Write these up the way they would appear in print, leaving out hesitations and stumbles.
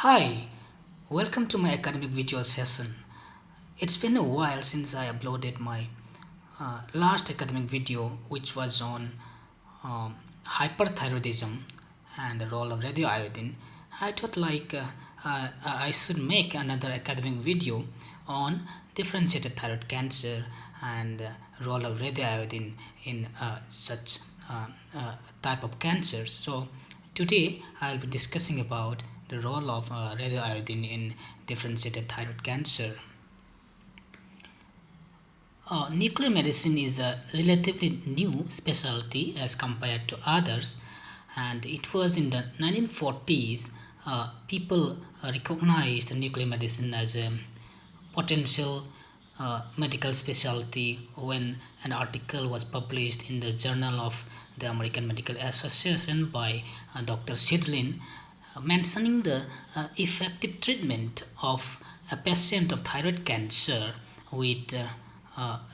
Hi, welcome to my academic video session. It's been a while since I uploaded my last academic video, which was on hyperthyroidism and the role of radioiodine. I thought I should make another academic video on differentiated thyroid cancer and role of radioiodine in such uh, type of cancers. So today I'll be discussing about the role of radioiodine in differentiated thyroid cancer. Nuclear medicine is a relatively new specialty as compared to others, and it was in the 1940s people recognized nuclear medicine as a potential medical specialty when an article was published in the Journal of the American Medical Association by Dr. Sidlin mentioning the effective treatment of a patient of thyroid cancer with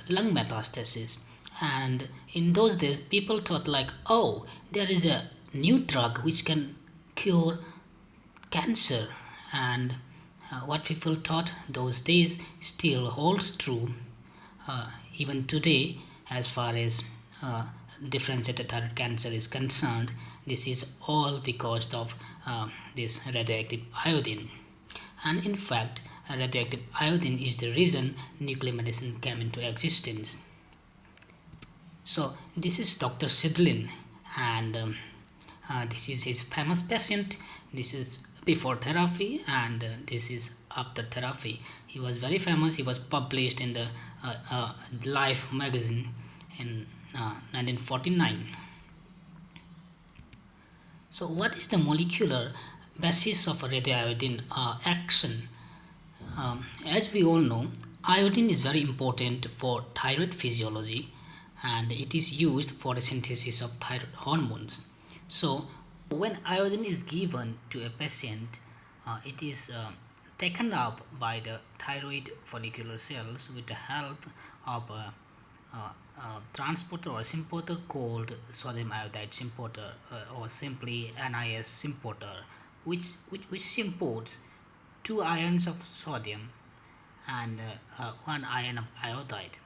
lung metastasis. And in those days people thought like, oh, there is a new drug which can cure cancer. And what people thought those days still holds true even today as far as differentiated thyroid cancer is concerned. This is all because of this radioactive iodine. And in fact, radioactive iodine is the reason nuclear medicine came into existence. So this is Dr. Sidlin, and this is his famous patient. This is before therapy, and this is after therapy. He was very famous. He was published in the Life magazine in 1949. So what is the molecular basis of radioiodine action? As we all know, iodine is very important for thyroid physiology, and it is used for the synthesis of thyroid hormones. So when iodine is given to a patient, it is taken up by the thyroid follicular cells with the help of a transporter or symporter called sodium iodide symporter, or simply NIS symporter, which symports two ions of sodium and one ion of iodide.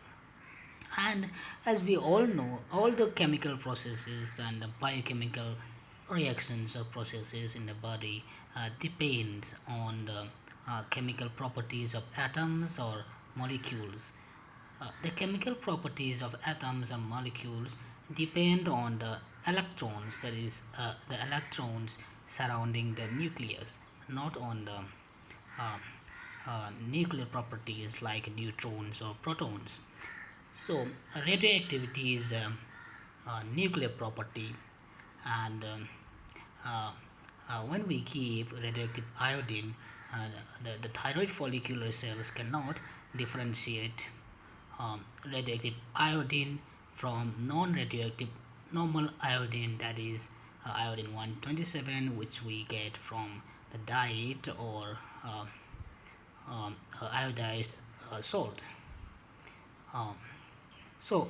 And as we all know, all the chemical processes and the biochemical reactions or processes in the body depend on the chemical properties of atoms or molecules. The chemical properties of atoms and molecules depend on the electrons, that is, the electrons surrounding the nucleus, not on the nuclear properties like neutrons or protons. So, radioactivity is a nuclear property, and when we give radioactive iodine, the thyroid follicular cells cannot differentiate radioactive iodine from non-radioactive normal iodine, that is iodine 127, which we get from the diet or iodized salt. Um, so,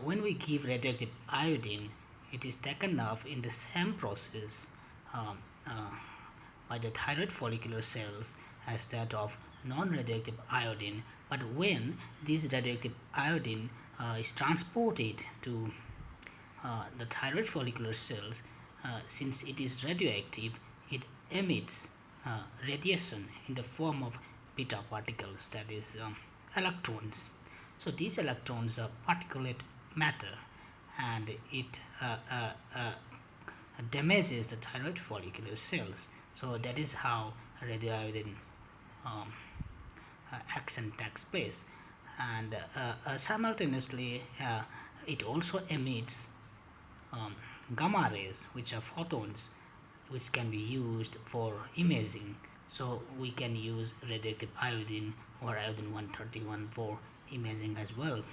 when we give radioactive iodine, it is taken up in the same process um, uh, by the thyroid follicular cells as that of non-radioactive iodine. But when this radioactive iodine is transported to the thyroid follicular cells, since it is radioactive, it emits radiation in the form of beta particles, that is electrons. So these electrons are particulate matter, and it damages the thyroid follicular cells. So that is how radioiodine um, action takes place. And simultaneously it also emits um, gamma rays, which are photons, which can be used for imaging. So we can use radioactive iodine or iodine 131 for imaging as well.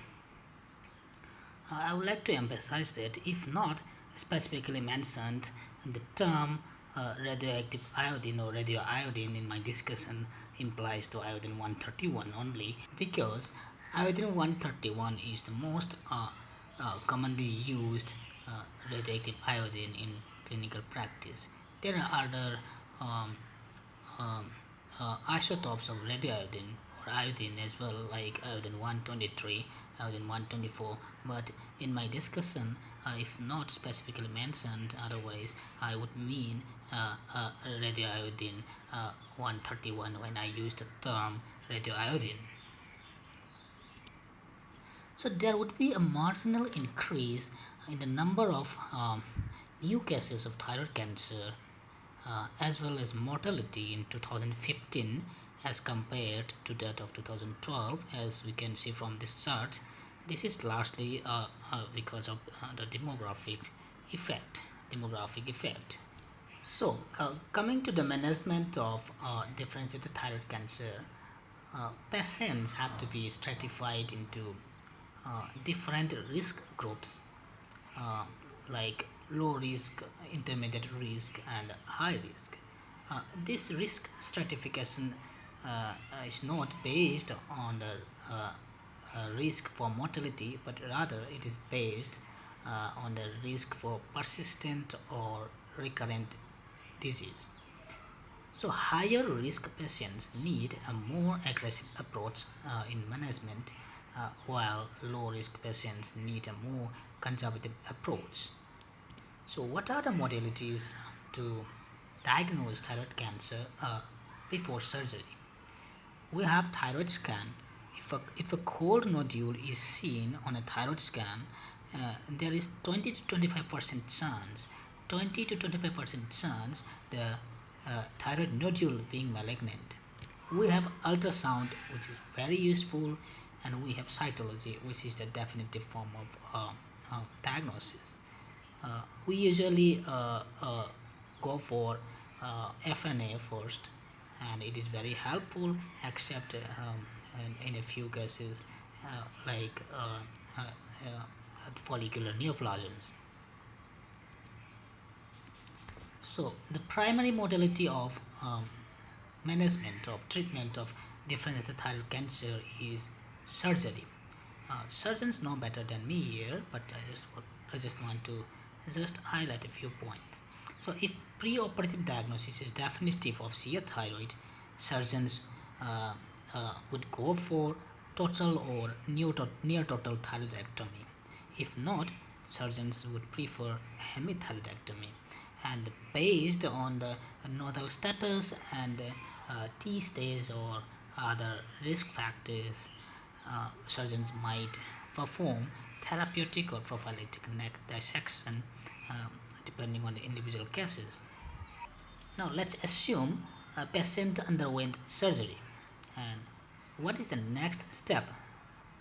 I would like to emphasize that if not specifically mentioned, the term radioactive iodine or radioiodine in my discussion implies to iodine 131 only, because iodine 131 is the most commonly used radioactive iodine in clinical practice. There are other um, um, isotopes of radioiodine or iodine as well, like iodine 123, iodine 124. But in my discussion, if not specifically mentioned otherwise, I would mean radioiodine 131 when I use the term radioiodine. So there would be a marginal increase in the number of new cases of thyroid cancer as well as mortality in 2015 as compared to that of 2012. As we can see from this chart, this is largely because of the demographic effect. So coming to the management of differentiated thyroid cancer, patients have to be stratified into different risk groups, uh, like low risk, intermediate risk, and high risk. This risk stratification is not based on the risk for mortality, but rather it is based on the risk for persistent or recurrent disease. So higher risk patients need a more aggressive approach in management, while low risk patients need a more conservative approach. So what are the modalities to diagnose thyroid cancer before surgery? We have thyroid scan. If a cold nodule is seen on a thyroid scan, there is 20 to 25% chance, 20 to 25% chance the thyroid nodule being malignant. We have ultrasound, which is very useful, and we have cytology, which is the definitive form of diagnosis. We usually go for FNA first, and it is very helpful, except in a few cases like follicular neoplasms. So the primary modality of management of treatment of differentiated thyroid cancer is surgery. Surgeons know better than me here, but I just want to just highlight a few points. So if preoperative diagnosis is definitive of severe thyroid, surgeons would go for total or near total thyroidectomy. If not, surgeons would prefer hemithyroidectomy, and based on the nodal status and T stage or other risk factors, surgeons might perform therapeutic or prophylactic neck dissection depending on the individual cases. Now let's assume a patient underwent surgery, and what is the next step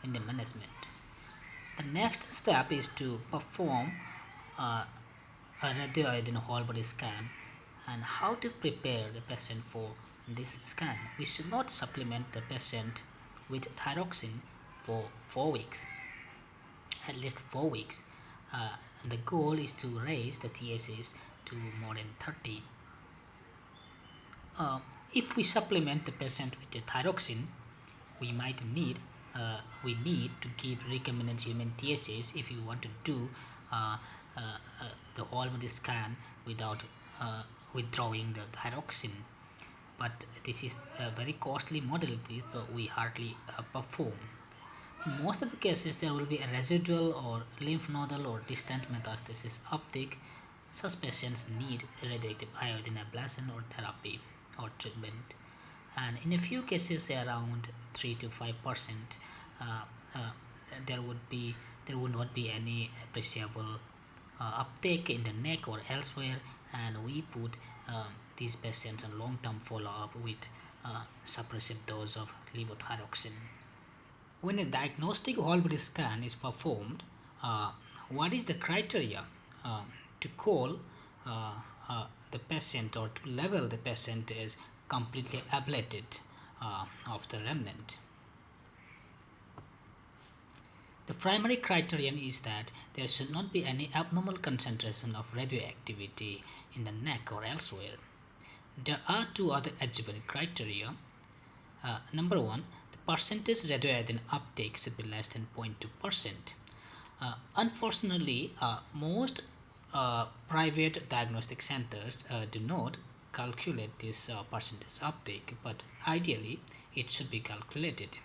in the management? The next step is to perform uh, a radioiodine whole body scan. And how to prepare the patient for this scan? We should not supplement the patient with thyroxine for 4 weeks, at least 4 weeks. The goal is to raise the TSH to more than 30. Uh, if we supplement the patient with the thyroxine, we might need we need to give recombinant human TSH if you want to do uh, uh, the whole body scan without withdrawing the thyroxine. But this is a very costly modality, so we hardly perform. In most of the cases, there will be a residual or lymph nodal or distant metastasis uptake. Such patients need radioactive iodine ablation or therapy or treatment. And in a few cases, around 3 to 5%, uh, uh, there would not be any appreciable uptake in the neck or elsewhere, and we put these patients on long-term follow-up with suppressive dose of levothyroxine. When a diagnostic whole body scan is performed, what is the criteria uh, to call uh, the patient or to label the patient as completely ablated of the remnant? The primary criterion is that there should not be any abnormal concentration of radioactivity in the neck or elsewhere. There are two other adjuvant criteria. Number one, the percentage radioiodine uptake should be less than 0.2%. Unfortunately, most private diagnostic centers do not calculate this percentage uptake, but ideally it should be calculated.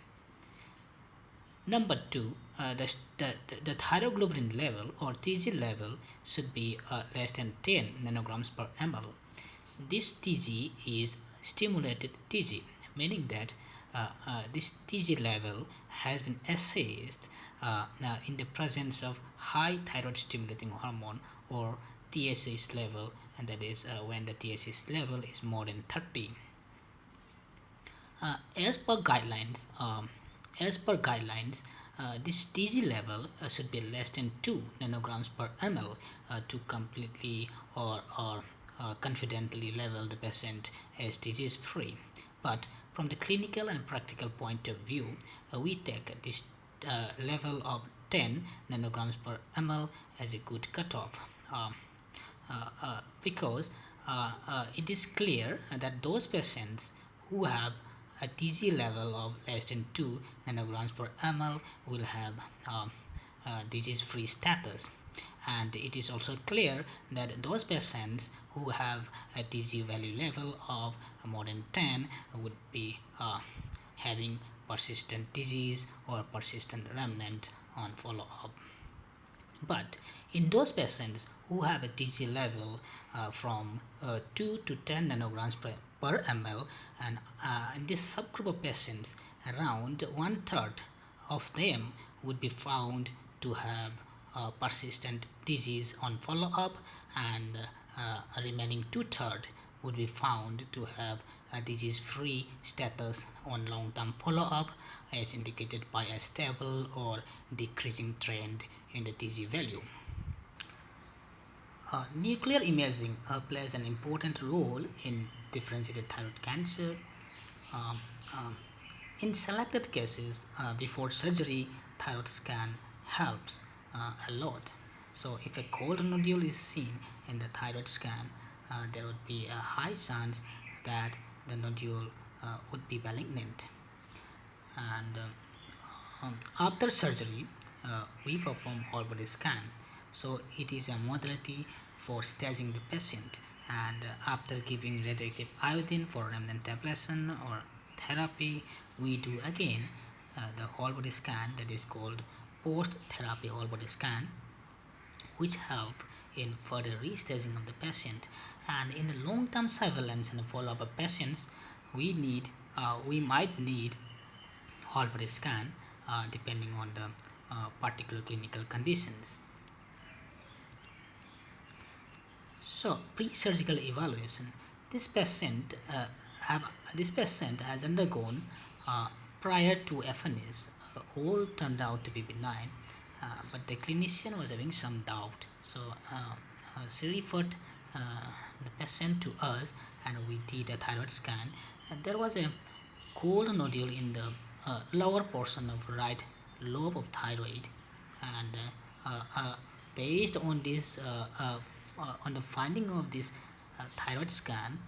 Number two, the thyroglobulin level or TG level should be less than 10 nanograms per ml. This TG is stimulated TG, meaning that this TG level has been assessed in the presence of high thyroid stimulating hormone or TSH level, and that is when the TSH level is more than 30. As per guidelines, this TG level should be less than 2 nanograms per ml to completely or confidently level the patient as disease free. But from the clinical and practical point of view, we take this level of 10 nanograms per ml as a good cutoff because it is clear that those patients who have a TG level of less than 2 nanograms per ml will have disease-free status, and it is also clear that those patients who have a TG value level of more than 10 would be having persistent disease or persistent remnant on follow-up. But in those patients who have a TG level from 2 to 10 nanograms per ml, and in this subgroup of patients, around 1/3 of them would be found to have persistent disease on follow-up, and remaining 2/3 would be found to have a disease-free status on long-term follow-up, as indicated by a stable or decreasing trend in the TG value. Nuclear imaging plays an important role in differentiated thyroid cancer. Um, um, in selected cases, before surgery, thyroid scan helps a lot. So, if a cold nodule is seen in the thyroid scan, there would be a high chance that the nodule would be malignant. And after surgery, we perform whole body scan. So it is a modality for staging the patient, and after giving radioactive iodine for remnant ablation or therapy, we do again the whole body scan, that is called post therapy whole body scan, which help in further restaging of the patient. And in the long term surveillance and follow-up of patients, we might need whole body scan depending on the particular clinical conditions. So, pre-surgical evaluation. This patient this patient has undergone uh, prior to FNS. All turned out to be benign, but the clinician was having some doubt. So she referred the patient to us, and we did a thyroid scan. And there was a cold nodule in the lower portion of right lobe of thyroid, and based on this on the finding of this thyroid scan,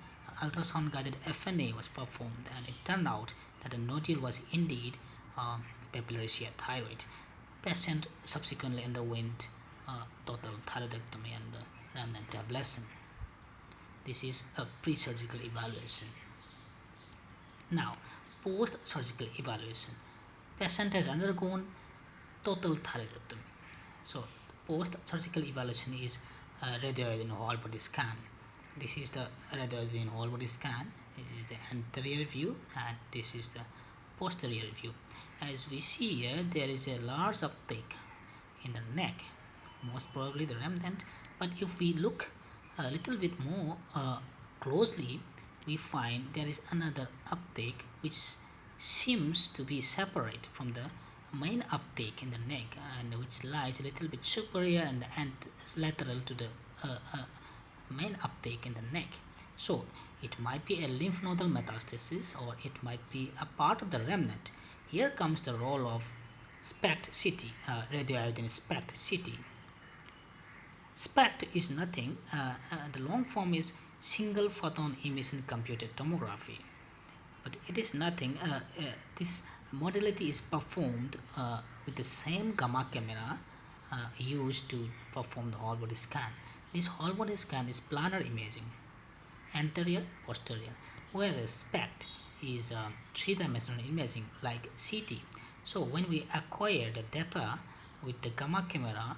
ultrasound guided FNA was performed, and it turned out that the nodule was indeed papillary thyroid. Patient subsequently underwent total thyroidectomy and remnant ablation. This is a pre-surgical evaluation. Now, post-surgical evaluation. Patient has undergone total thyroidectomy. So, post-surgical evaluation is radioiodine whole body scan. This is the radioiodine whole body scan. This is the anterior view, and this is the posterior view. As we see here, there is a large uptake in the neck, most probably the remnant. But if we look a little bit more closely, we find there is another uptake which seems to be separate from the main uptake in the neck, and which lies a little bit superior and lateral to the main uptake in the neck. So it might be a lymph nodal metastasis, or it might be a part of the remnant. Here comes the role of SPECT CT, radioiodine SPECT CT. SPECT is nothing, the long form is single photon emission computed tomography, but it is nothing. This modality is performed with the same gamma camera used to perform the whole body scan. This whole body scan is planar imaging, anterior, posterior, whereas SPECT is three-dimensional imaging like CT. So when we acquire the data with the gamma camera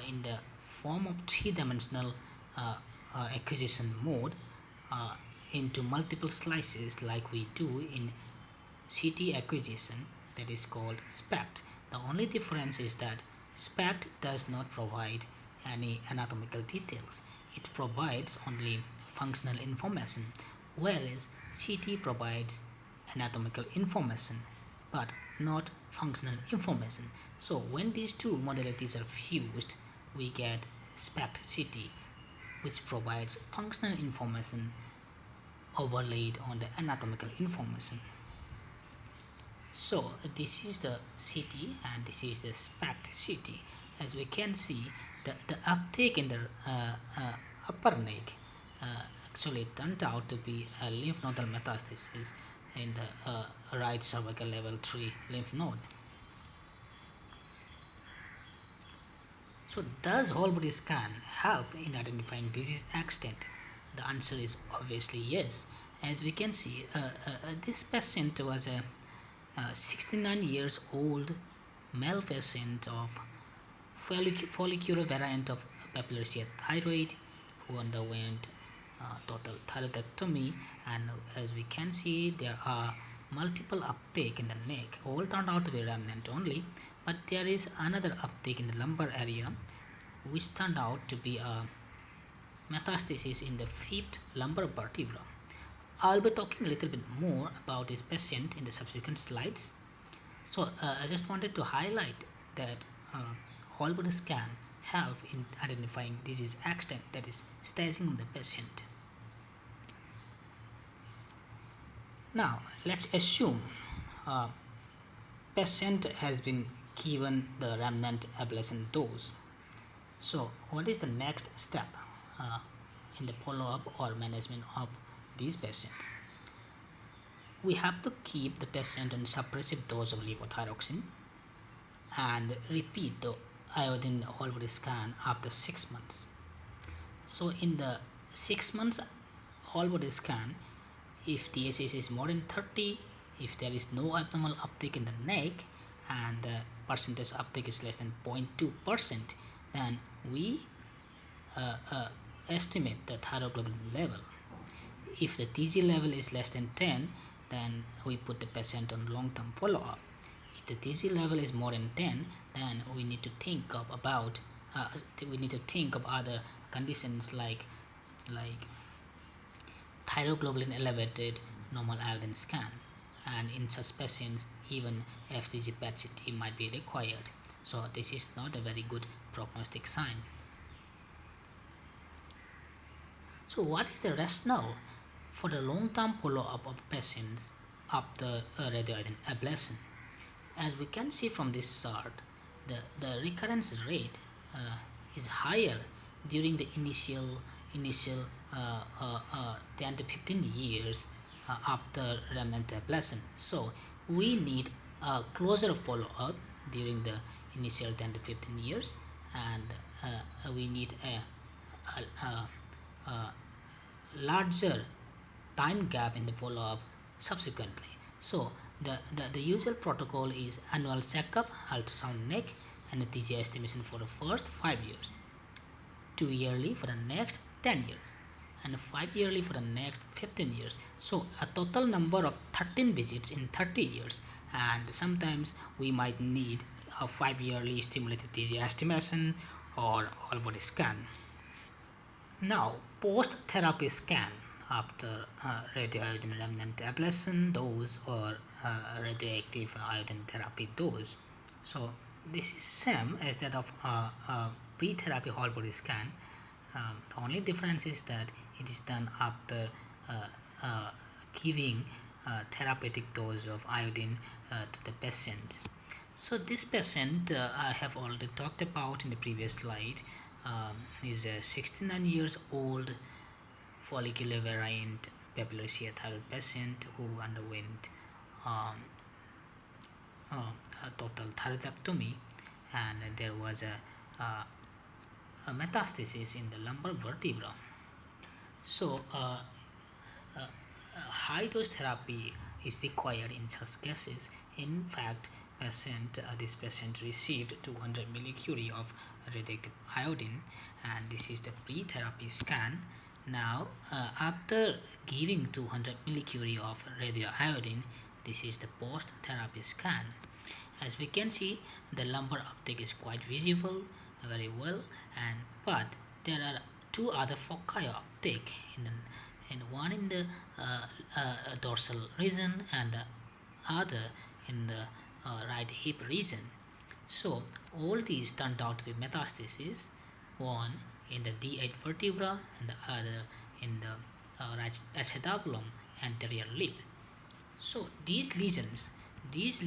in the form of three-dimensional acquisition mode uh, into multiple slices like we do in CT acquisition, that is called SPECT. The only difference is that SPECT does not provide any anatomical details. It provides only functional information, whereas CT provides anatomical information but not functional information. So when these two modalities are fused, we get SPECT CT, which provides functional information overlaid on the anatomical information. So this is the CT and this is the SPECT CT. As we can see, the uptake in the upper neck actually turned out to be a lymph nodal metastasis in the right cervical level 3 lymph node. So does whole body scan help in identifying disease extent? The answer is obviously yes. As we can see, this patient was a 69 years old male patient of follicular variant of papillary thyroid who underwent total thyroidectomy, and as we can see there are multiple uptake in the neck, all turned out to be remnant only, but there is another uptake in the lumbar area which turned out to be a metastasis in the fifth lumbar vertebra. I'll be talking a little bit more about this patient in the subsequent slides. So I just wanted to highlight that whole body scan help in identifying disease extent, that is staging of the patient. Now let's assume patient has been given the remnant ablation dose. So what is the next step in the follow-up or management of these patients? We have to keep the patient on suppressive dose of levothyroxine and repeat the iodine whole body scan after 6 months. So in the 6 months whole body scan, if TSH is more than 30, if there is no abnormal uptake in the neck and the percentage uptake is less than 0.2%, then we estimate the thyroglobulin level. If the TG level is less than 10, then we put the patient on long-term follow-up. If the TG level is more than 10, then we need to think of other conditions like thyroglobulin elevated normal iodine scan, and in such patients even FDG PET-CT might be required. So this is not a very good prognostic sign. So what is the rationale for the long-term follow-up of patients after radioiodine ablation? As we can see from this chart, the recurrence rate is higher during the initial 10 to 15 years after remnant ablation. So we need a closer follow-up during the initial 10 to 15 years, and we need a larger time gap in the follow-up subsequently. So the usual protocol is annual checkup, ultrasound neck, and a TG estimation for the first 5 years, 2 yearly for the next 10 years, and 5 yearly for the next 15 years. So a total number of 13 visits in 30 years, and sometimes we might need a 5 yearly stimulated TG estimation or whole body scan. Now post-therapy scan after radioiodine remnant ablation dose or radioactive iodine therapy dose. So this is same as that of pre-therapy whole body scan. The only difference is that it is done after giving therapeutic dose of iodine to the patient. So this patient I have already talked about in the previous slide. Is a 69 years old follicular variant papillary thyroid patient who underwent a total thyroidectomy, and there was a metastasis in the lumbar vertebra. So high dose therapy is required in such cases. In fact, this patient received 200 millicurie of radioactive iodine, and this is the pre-therapy scan. Now, after giving 200 millicurie of radioiodine, this is the post-therapy scan. As we can see, the lumbar uptake is quite visible very well, and but there are two other foci of uptake in one in the dorsal region and the other in the right hip region. So all these turned out to be metastases, one in the D8 vertebra and the other in the right acetabulum anterior lip. So these lesions, this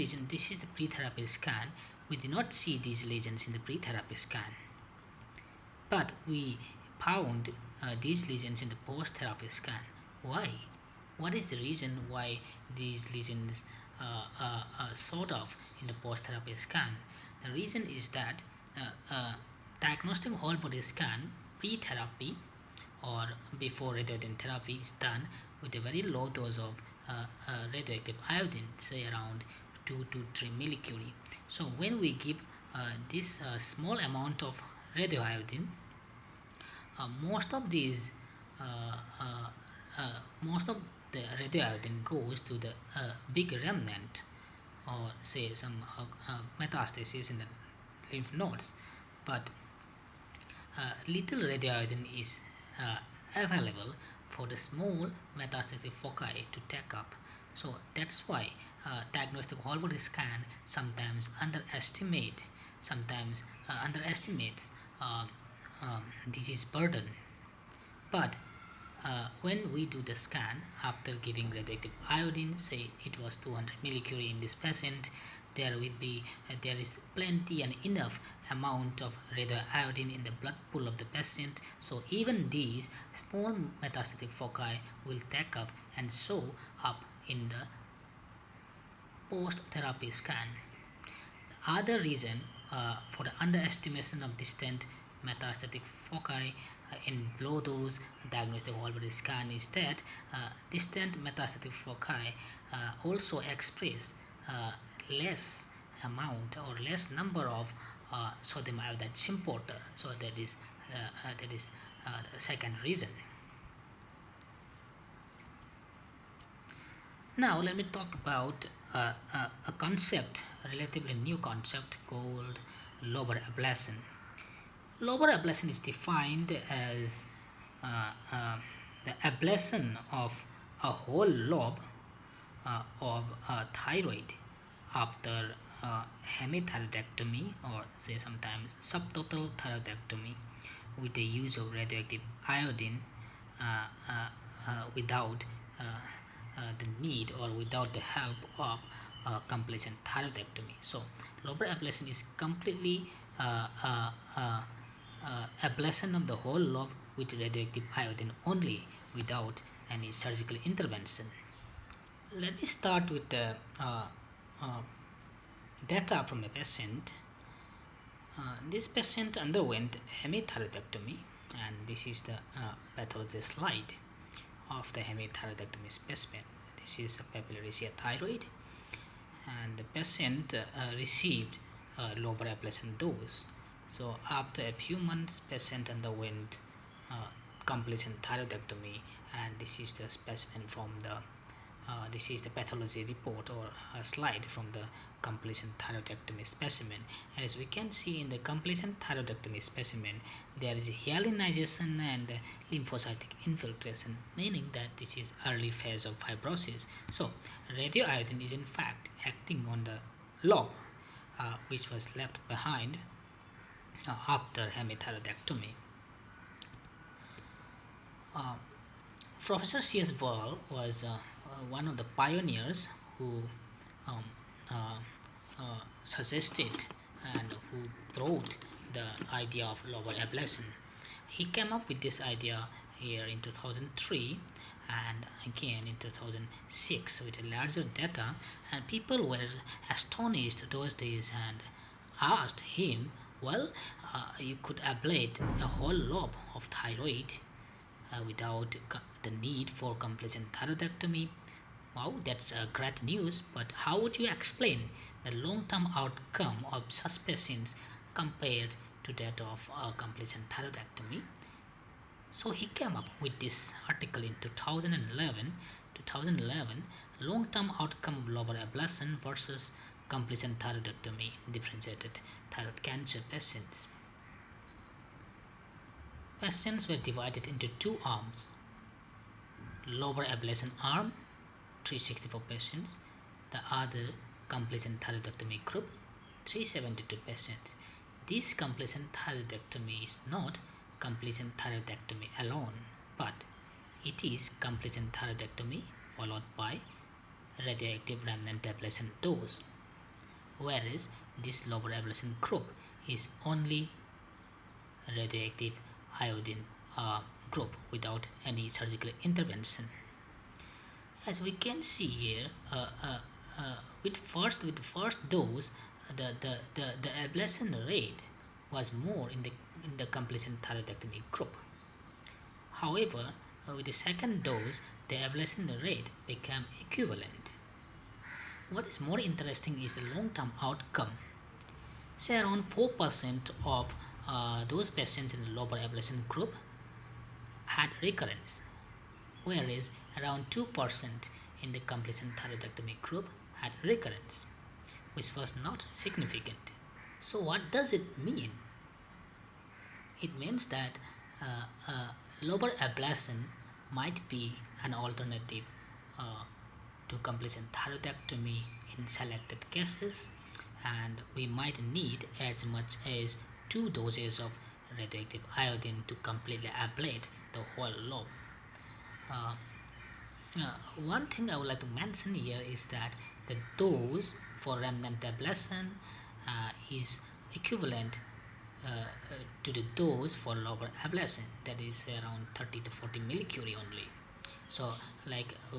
is the pre-therapy scan. We did not see these lesions in the pre-therapy scan, but we found these lesions in the post-therapy scan. Why? What is the reason why these lesions sort of in the post-therapy scan? The reason is that diagnostic whole body scan pre-therapy or before radioiodine therapy is done with a very low dose of radioactive iodine, say around 2 to 3 millicurie. So when we give this small amount of radioiodine, most of these most of the radioiodine goes to the big remnant, or say some metastasis in the lymph nodes, but little radioiodine is available for the small metastatic foci to take up. So that's why diagnostic whole body scan sometimes underestimates disease burden. But when we do the scan after giving radioactive iodine, say it was 200 millicurie in this patient, there is plenty and enough amount of radioiodine in the blood pool of the patient. So even these small metastatic foci will take up and show up in the post-therapy scan. The other reason for the underestimation of distant metastatic foci in low dose diagnostic whole body scan is that distant metastatic foci also express less amount or less number of sodium iodide symphoter. So that is the second reason. Now let me talk about a concept, a relatively new concept called lobar ablation. Lobar ablation is defined as the ablation of a whole lobe of thyroid after hemithyroidectomy, or say sometimes subtotal thyroidectomy, with the use of radioactive iodine without the need or without the help of completion thyroidectomy. So lobar ablation is completely ablation of the whole lobe with radioactive iodine only, without any surgical intervention. Let me start with the data from a patient. This patient underwent hemithyroidectomy, and this is the pathology slide of the hemithyroidectomy specimen. This is a papillary thyroid, and the patient received a lobar ablation dose. So after a few months, patient underwent completion thyroidectomy, and this is the specimen from the this is the pathology report or a slide from the completion thyroidectomy specimen. As we can see in the completion thyroidectomy specimen, there is hyalinization and lymphocytic infiltration, meaning that this is early phase of fibrosis. So radioiodine is in fact acting on the lobe which was left behind after hemithyroidectomy. Professor C.S. Ball was one of the pioneers who suggested and who brought the idea of lobar ablation. He came up with this idea here in 2003 and again in 2006 with larger data, and people were astonished those days and asked him, well, you could ablate a whole lobe of thyroid without the need for completion thyroidectomy. Wow, that's great news, but how would you explain the long-term outcome of such patients compared to that of completion thyroidectomy? So he came up with this article in 2011, long-term outcome of lobar ablation versus completion thyroidectomy in differentiated thyroid cancer patients. Patients were divided into two arms. Lobar ablation arm, 364 patients. The other completion thyroidectomy group, 372 patients. This completion thyroidectomy is not completion thyroidectomy alone, but it is completion thyroidectomy followed by radioactive remnant ablation dose, whereas this lobar ablation group is only radioactive iodine group without any surgical intervention. As we can see here, with the first dose, the ablation rate was more in the completion thyroidectomy group. However, with the second dose, the ablation rate became equivalent. What is more interesting is the long-term outcome. Say around 4% of those patients in the lobar ablation group had recurrence, whereas around 2% in the completion thyroidectomy group had recurrence, which was not significant. So what does it mean? It means that lobar ablation might be an alternative to completion thyroidectomy in selected cases, and we might need as much as 2 doses of radioactive iodine to completely ablate the whole lobe. One thing I would like to mention here is that the dose for remnant ablation is equivalent to the dose for lobar ablation, that is around 30 to 40 millicurie only. So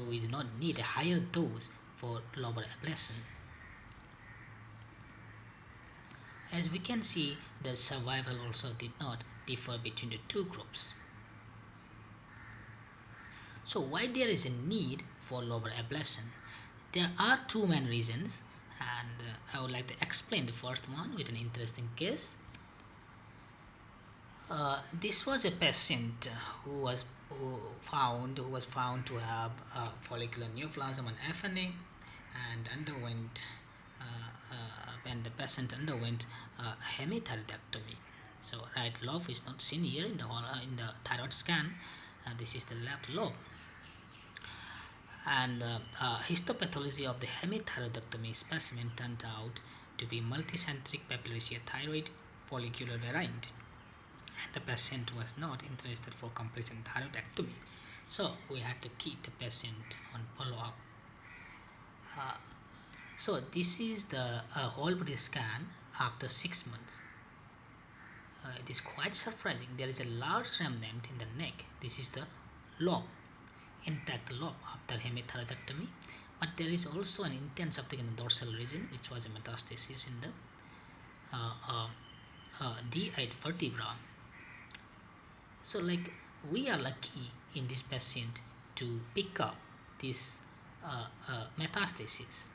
we do not need a higher dose for lobar ablation. As we can see, the survival also did not differ between the two groups. So why there is a need for lobar ablation? There are two main reasons, and I would like to explain the first one with an interesting case. This was a patient who was found to have follicular neoplasm and FNA, and when the patient underwent hemithyroidectomy. So right lobe is not seen here in the thyroid scan. This is the left lobe. And histopathology of the hemithyroidectomy specimen turned out to be multicentric papillary thyroid follicular variant, and the patient was not interested for completion thyroidectomy, so we had to keep the patient on follow-up. So this is the whole body scan after 6 months. It is quite surprising. There is a large remnant in the neck. This is the lobe, intact lobe after hemithyroidectomy, but there is also an intense uptake in the dorsal region, which was a metastasis in the D8 vertebra. So we are lucky in this patient to pick up this metastasis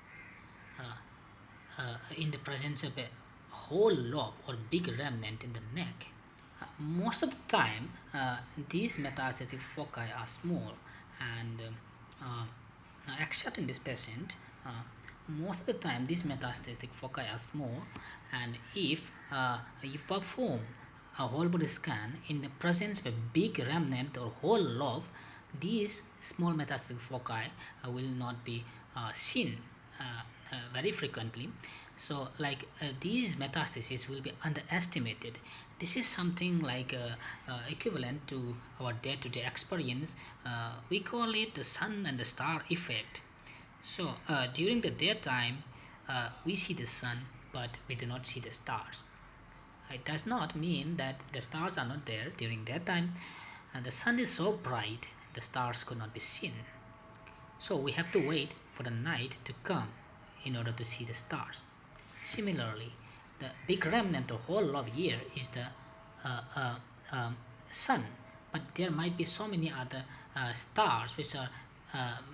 in the presence of a whole lobe or big remnant in the neck. Most of the time, these metastatic foci are small, and except in this patient, most of the time these metastatic foci are small, and if you perform a whole body scan in the presence of a big remnant or whole lobe, these small metastatic foci will not be seen very frequently. So these metastases will be underestimated. This is something equivalent to our day-to-day experience. We call it the sun and the star effect. So during the daytime, we see the sun, but we do not see the stars. It does not mean that the stars are not there during daytime. The sun is so bright, the stars could not be seen. So we have to wait for the night to come in order to see the stars. Similarly, the big remnant of whole lobe here is the sun, but there might be so many other stars which are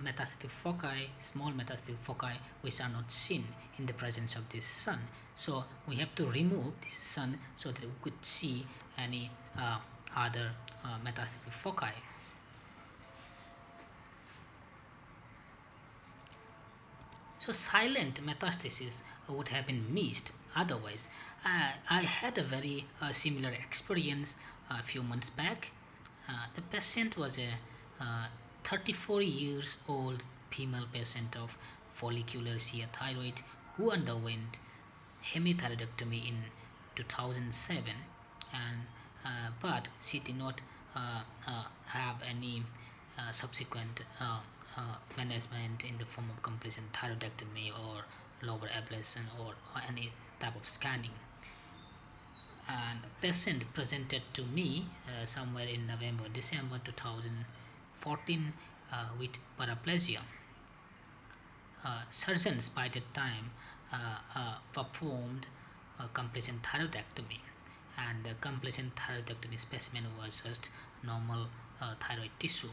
metastatic foci, small metastatic foci, which are not seen in the presence of this sun. So we have to remove this sun so that we could see any other metastatic foci. So silent metastasis would have been missed otherwise. I had a very similar experience a few months back. The patient was a 34 years old female patient of follicular shear thyroid who underwent hemithyroidectomy in 2007, and but she did not have any subsequent management in the form of completion thyroidectomy or lobar ablation or any type of scanning. And patient presented to me somewhere in December 2014 with paraplegia. Surgeons by that time performed completion thyroidectomy, and the completion thyroidectomy specimen was just normal thyroid tissue.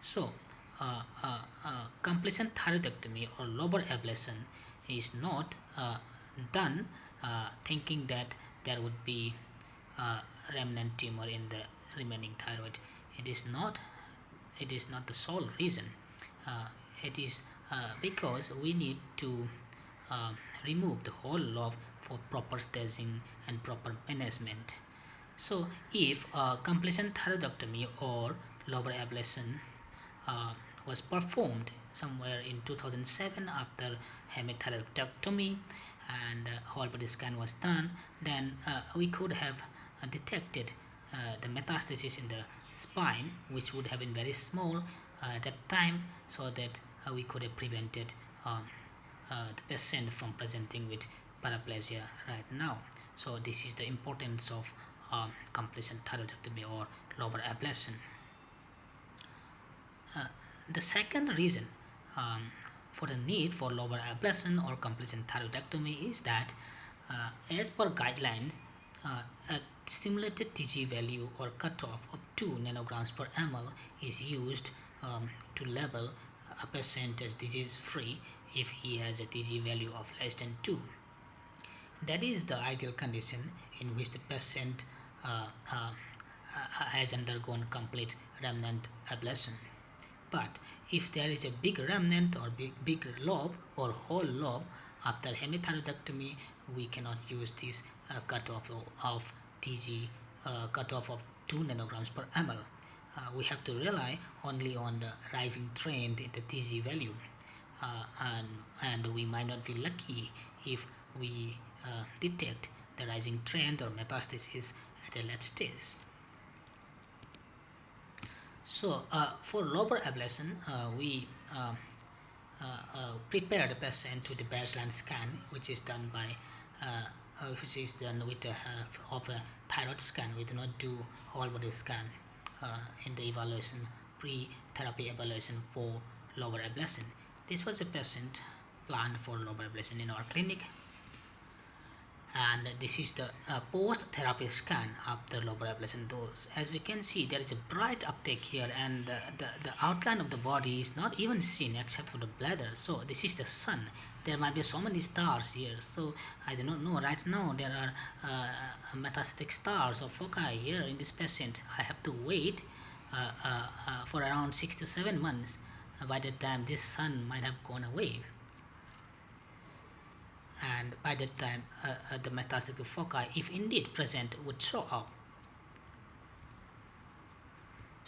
So completion thyroidectomy or lobar ablation is not done thinking that there would be remnant tumor in the remaining thyroid. It is not. It is not the sole reason. It is because we need to remove the whole lobe for proper staging and proper management. So if completion thyroidectomy or lobar ablation was performed somewhere in 2007 after hemithyroidectomy, and whole body scan was done, then we could have detected the metastasis in the spine, which would have been very small at that time, so that we could have prevented the patient from presenting with paraplegia right now. So this is the importance of completion thyroidectomy or lobar ablation. The second reason for the need for lobar ablation or completion thyroidectomy is that as per guidelines, a stimulated TG value or cutoff of 2 nanograms per ml is used to label a patient as disease free if he has a TG value of less than 2. That is the ideal condition in which the patient has undergone complete remnant ablation. But if there is a big remnant or big lobe or whole lobe after hemithyroidectomy, we cannot use this cutoff of TG cutoff of 2 nanograms per ml. We have to rely only on the rising trend in the TG value, and we might not be lucky if we detect the rising trend or metastasis at a late stage. So for lobar ablation, we prepare the patient to the baseline scan, which is done with of a thyroid scan. We do not do whole body scan in the evaluation, pre-therapy evaluation for lobar ablation. This was a patient planned for lobar ablation in our clinic, and this is the post-therapy scan after lobar ablation dose. As we can see, there is a bright uptake here, and the outline of the body is not even seen except for the bladder. So this is the sun. There might be so many stars here, so I do not know right now there are metastatic stars or foci here in this patient. I have to wait for around 6 to 7 months. By that time this sun might have gone away, and by that time the metastatic foci, if indeed present, would show up.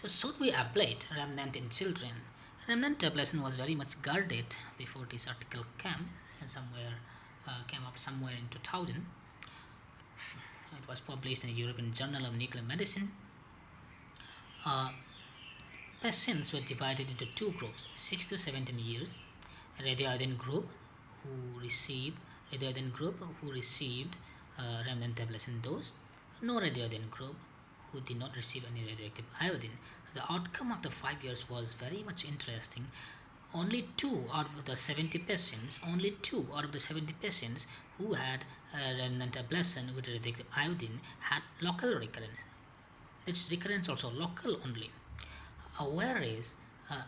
So should we ablate remnant in children? Remnant ablation was very much guarded before this article came, and came up somewhere in 2000. It was published in the European Journal of Nuclear Medicine. Patients were divided into two groups: 6 to 17 years, a radioiodine group who received remnant ablation dose, no radioiodine group who did not receive any radioactive iodine. The outcome after 5 years was very much interesting. Only 2 out of the 70 patients who had remnant ablation with radioactive iodine had local recurrence. its recurrence also local only. Whereas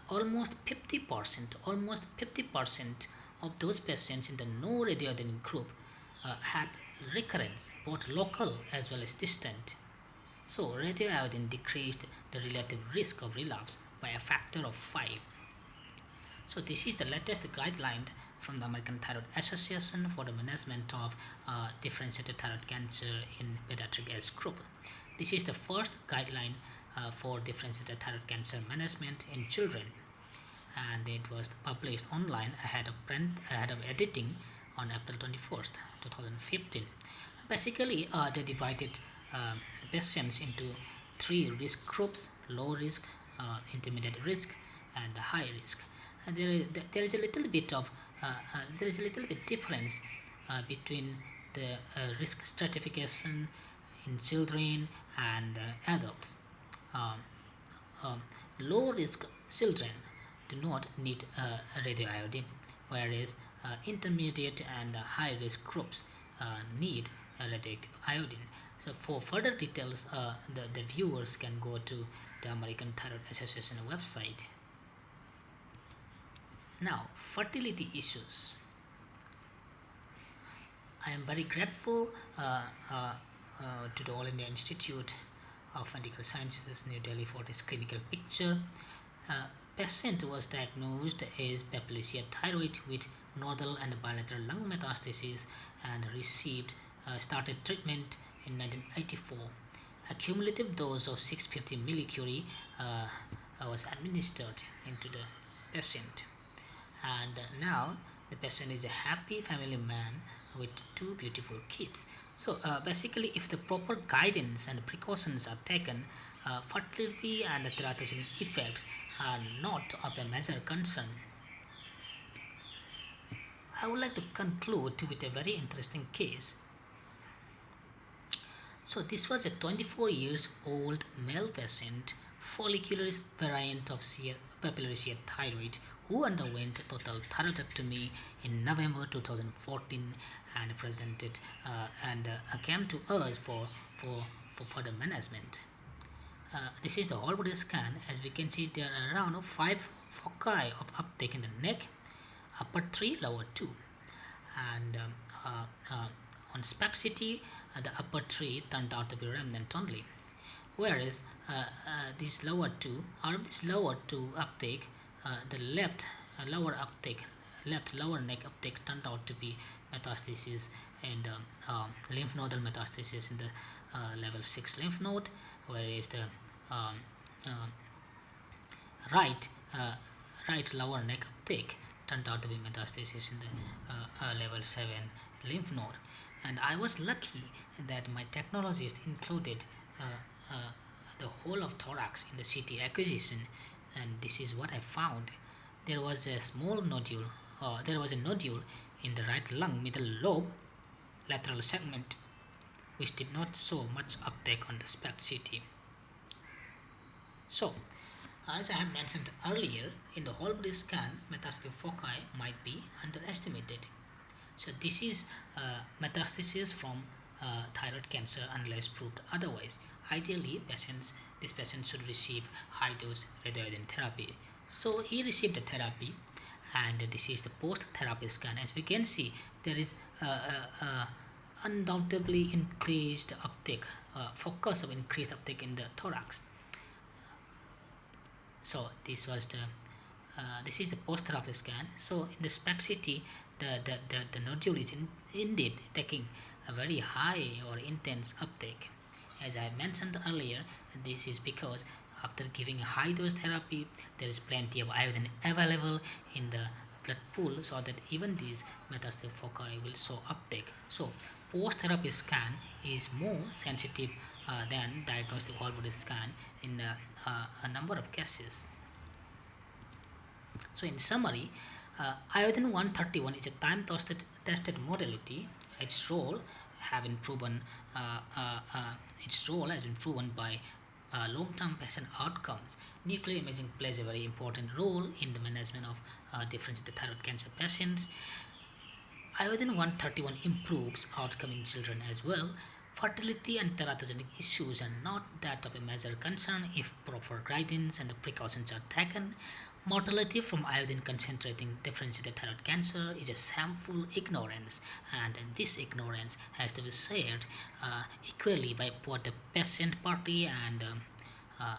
almost 50% of those patients in the no radioiodine group had recurrence, both local as well as distant. So radioiodine decreased the relative risk of relapse by a factor of 5. So this is the latest guideline from the American Thyroid Association for the management of differentiated thyroid cancer in pediatric age group. This is the first guideline for differentiated thyroid cancer management in children, and it was published online ahead of editing on April 21st, 2015. Basically, they divided the patients into three risk groups: low risk, intermediate risk, and high risk. And there is a little bit of there is a little bit difference between the risk stratification in children and adults. Um, Low risk children do not need radioiodine, whereas intermediate and high risk groups need radioactive iodine. So for further details, the viewers can go to the American Thyroid Association website. Now, fertility issues. I am very grateful to the All India Institute of Medical Sciences, New Delhi, for this clinical picture. Patient was diagnosed as papillary thyroid with nodal and bilateral lung metastasis and received started treatment in 1984. A cumulative dose of 650 millicurie was administered into the patient, and now the patient is a happy family man with two beautiful kids. So basically, if the proper guidance and precautions are taken, fertility and teratogenic effects are not of a major concern. I would like to conclude with a very interesting case. So this was a 24 years old male patient, follicular variant of papillary thyroid, who underwent total thyroidectomy in November 2014 and presented and came to us for further management. This is the whole body scan. As we can see, there are around 5 foci of uptake in the neck, upper 3, lower 2, and on spexity, the upper 3 turned out to be remnant only, whereas these lower 2, out of this lower 2 uptake, the left lower neck uptake turned out to be metastasis and lymph nodal metastasis in the level 6 lymph node, whereas the right lower neck uptake turned out to be metastasis in the level 7 lymph node. And I was lucky that my technologist included the whole of thorax in the CT acquisition, and this is what I found. There was a nodule in the right lung middle lobe lateral segment, which did not show much uptake on the SPECT CT. So, as I have mentioned earlier, in the whole body scan, metastatic foci might be underestimated. So this is metastasis from thyroid cancer unless proved otherwise. Ideally, this patient should receive high-dose radioiodine therapy. So he received the therapy, and this is the post-therapy scan. As we can see, there is undoubtedly increased uptake, focus of increased uptake in the thorax. So this is the post-therapy scan. So in the SPECT CT, the nodule is indeed taking a very high or intense uptake. As I mentioned earlier, this is because after giving a high dose therapy, there is plenty of iodine available in the blood pool, so that even these metastatic foci will show uptake. So post-therapy scan is more sensitive than diagnostic whole body scan in a number of cases. So in summary, iodine 131 is a time-tested modality. Its role has been proven by long-term patient outcomes. Nuclear imaging plays a very important role in the management of differentiated thyroid cancer patients. Iodine 131 improves outcome in children as well. Fertility and teratogenic issues are not that of a major concern if proper guidance and precautions are taken. Mortality from iodine concentrating differentiated thyroid cancer is a shameful ignorance, and this ignorance has to be shared equally by both the patient party and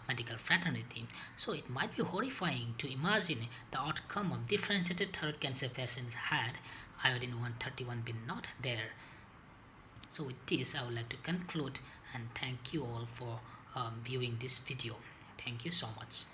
medical fraternity. So it might be horrifying to imagine the outcome of differentiated thyroid cancer patients had iodine 131 been not there. So with this, I would like to conclude and thank you all for viewing this video. Thank you so much.